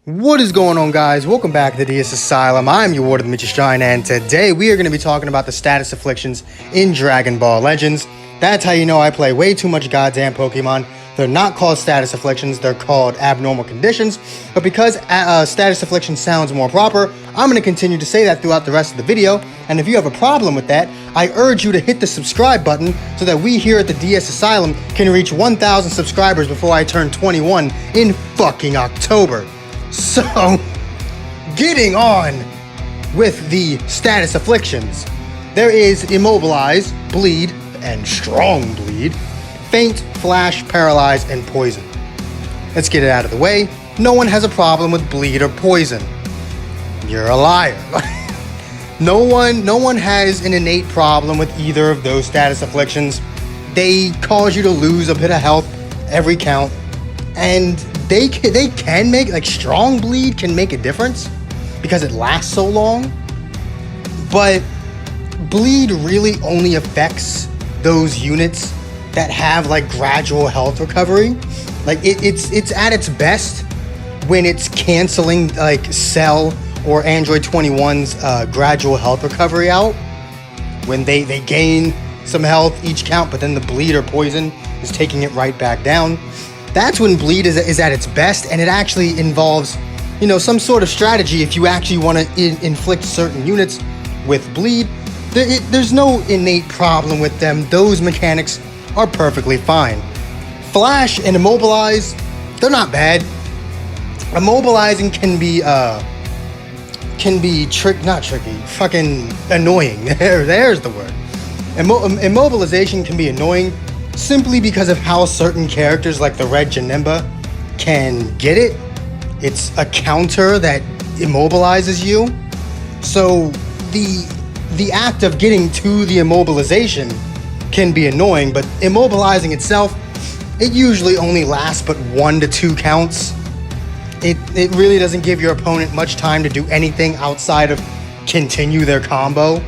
What is going on, guys? Welcome back to the DS Asylum. I'm your Ward of the Magician, and today we are going to be talking about the status afflictions in Dragon Ball Legends. That's how you know I play way too much goddamn Pokemon. They're not called status afflictions, they're called abnormal conditions. But because status affliction sounds more proper, I'm going to continue to say that throughout the rest of the video. And if you have a problem with that, I urge you to hit the subscribe button so that we here at the DS Asylum can reach 1,000 subscribers before I turn 21 in fucking October. So, getting on with the status afflictions, there is Immobilize, Bleed, and Strong Bleed, Faint, Flash, Paralyze, and Poison. Let's get it out of the way. No one has a problem with Bleed or Poison. You're a liar. No one has an innate problem with either of those status afflictions. They cause you to lose a bit of health every count, and they can make, like, Strong Bleed can make a difference because it lasts so long, but Bleed really only affects those units that have, like, gradual health recovery. Like, it's at its best when it's canceling, like, Cell or Android 21's gradual health recovery out, when they gain some health each count, but then the Bleed or Poison is taking it right back down. That's when Bleed is at its best, and it actually involves, you know, some sort of strategy if you actually want to inflict certain units with Bleed. There's no innate problem with them. Those mechanics are perfectly fine. Flash and Immobilize, they're not bad. Immobilizing can be fucking annoying. There's the word. Immobilization can be annoying simply because of how certain characters like the Red Janemba can get it. It's a counter that immobilizes you. So the act of getting to the immobilization can be annoying, but immobilizing itself, it usually only lasts but 1 to 2 counts. It really doesn't give your opponent much time to do anything outside of continue their combo.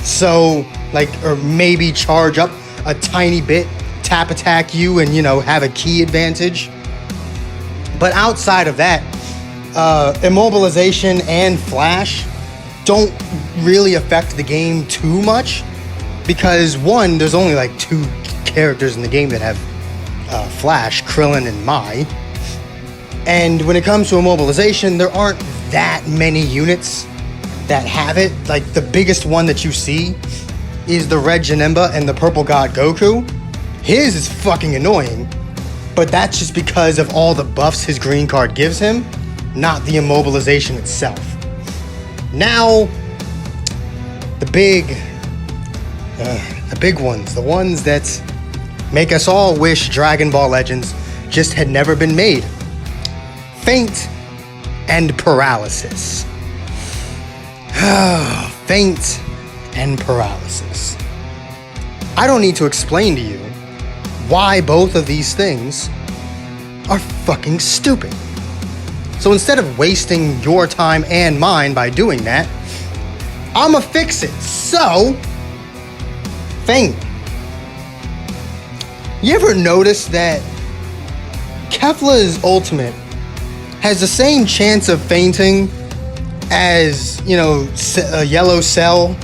So, like, or maybe charge up a tiny bit, tap attack you, and, you know, have a key advantage. But outside of that, Immobilization and Flash don't really affect the game too much, because one, there's only like 2 characters in the game that have Flash, Krillin and Mai. And when it comes to Immobilization, there aren't that many units that have it. Like, the biggest one that you see is the Red Janemba and the Purple God Goku. His is fucking annoying, but that's just because of all the buffs his green card gives him, not the immobilization itself. Now, the big ones, the ones that make us all wish Dragon Ball Legends just had never been made. Faint and Paralysis. Faint and Paralysis. I don't need to explain to you why both of these things are fucking stupid. So instead of wasting your time and mine by doing that, I'ma fix it. So, Faint. You ever notice that Kefla's ultimate has the same chance of fainting as, you know, Yellow Cell,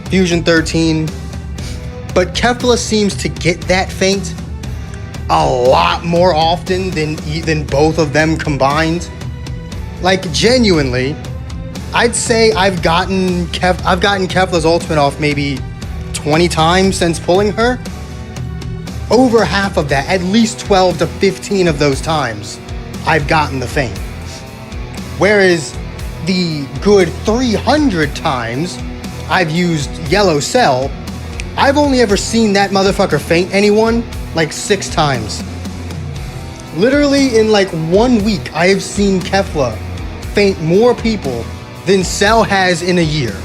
Fusion 13, but Kefla seems to get that feint a lot more often than both of them combined. Like, genuinely, I'd say I've gotten Kefla's ultimate off maybe 20 times since pulling her. Over half of that, at least 12 to 15 of those times, I've gotten the feint. Whereas the good 300 times I've used Yellow Cell, I've only ever seen that motherfucker feint anyone like 6 times. Literally in like 1 week, I have seen Kefla feint more people than Cell has in a year.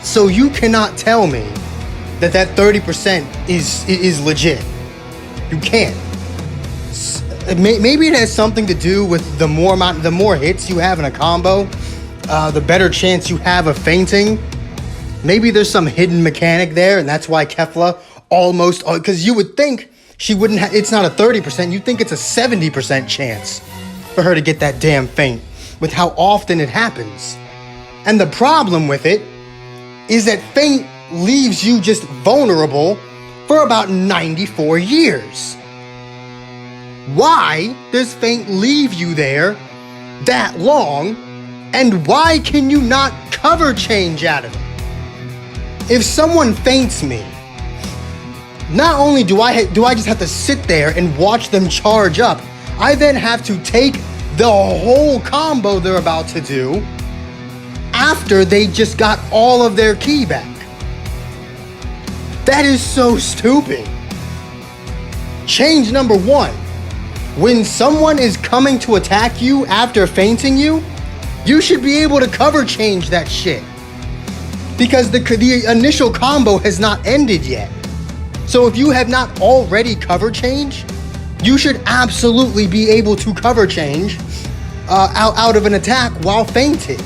So you cannot tell me that 30% is legit. You can't. Maybe it has something to do with the more hits you have in a combo, the better chance you have of fainting. Maybe there's some hidden mechanic there, and that's why Kefla almost, because you would think she wouldn't it's not a 30%, you think it's a 70% chance for her to get that damn faint with how often it happens. And the problem with it is that faint leaves you just vulnerable for about 94 years. Why does faint leave you there that long, and why can you not cover change out of it? If someone faints me, not only do I just have to sit there and watch them charge up, I then have to take the whole combo they're about to do after they just got all of their ki back. That is so stupid. Change number one. When someone is coming to attack you after fainting you, you should be able to cover change that shit. Because the initial combo has not ended yet. So if you have not already cover change, you should absolutely be able to cover change out of an attack while fainted.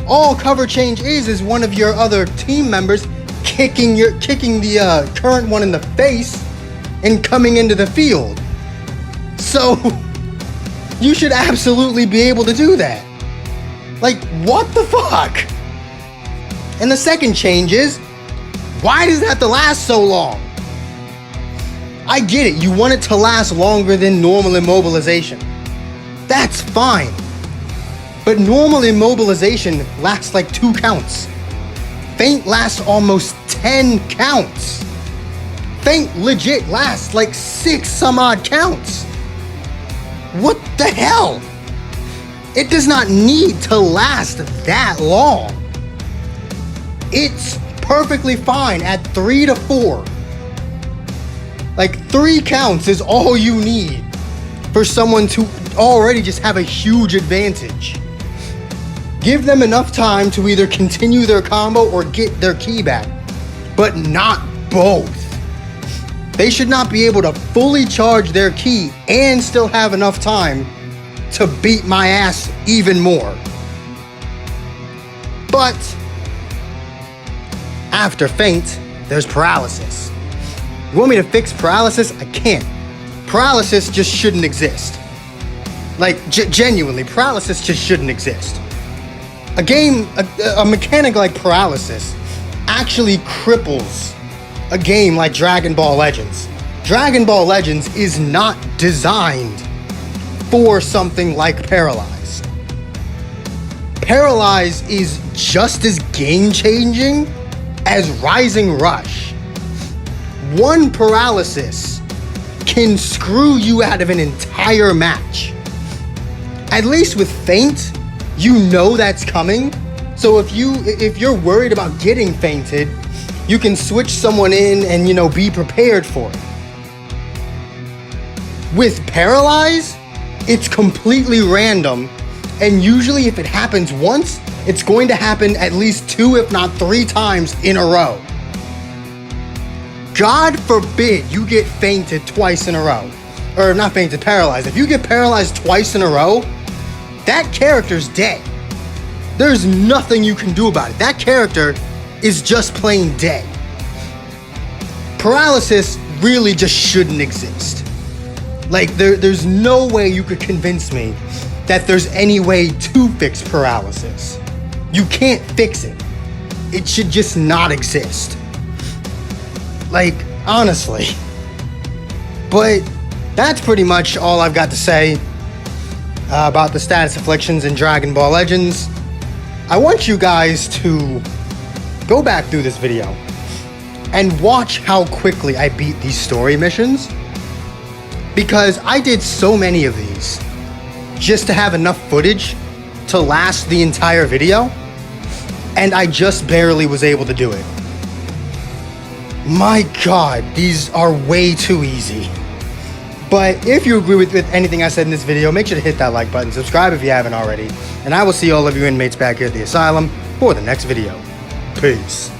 All cover change is one of your other team members kicking the current one in the face and coming into the field. So you should absolutely be able to do that. Like, what the fuck? And the second change is, why does it have to last so long? I get it, you want it to last longer than normal immobilization. That's fine. But normal immobilization lasts like 2 counts. Faint lasts almost 10 counts. Faint legit lasts like 6 some odd counts. What the hell? It does not need to last that long. It's perfectly fine at 3 to 4. Like 3 counts is all you need for someone to already just have a huge advantage. Give them enough time to either continue their combo or get their ki back, but not both. They should not be able to fully charge their ki and still have enough time to beat my ass even more. But after faint, there's paralysis. You want me to fix paralysis? I can't. Paralysis just shouldn't exist. Like, genuinely, paralysis just shouldn't exist. A mechanic like paralysis actually cripples a game like Dragon Ball Legends. Dragon Ball Legends is not designed for something like Paralyze. Paralyze is just as game-changing as Rising Rush. One paralysis can screw you out of an entire match. At least with faint, you know that's coming. So if you're worried about getting fainted, you can switch someone in and be prepared for it. With Paralyze, it's completely random, and usually if it happens once, it's going to happen at least 2 if not 3 times in a row. God forbid you get fainted twice in a row. Or not fainted, paralyzed. If you get paralyzed twice in a row, that character's dead. There's nothing you can do about it. That character is just plain dead. Paralysis really just shouldn't exist. Like, there's no way you could convince me that there's any way to fix paralysis. You can't fix it. It should just not exist. Like, honestly. But that's pretty much all I've got to say about the status afflictions in Dragon Ball Legends. I want you guys to go back through this video and watch how quickly I beat these story missions, because I did so many of these just to have enough footage to last the entire video, and I just barely was able to do it. My God, these are way too easy. But if you agree with anything I said in this video, make sure to hit that like button, subscribe if you haven't already, and I will see all of you inmates back here at the asylum for the next video. Peace.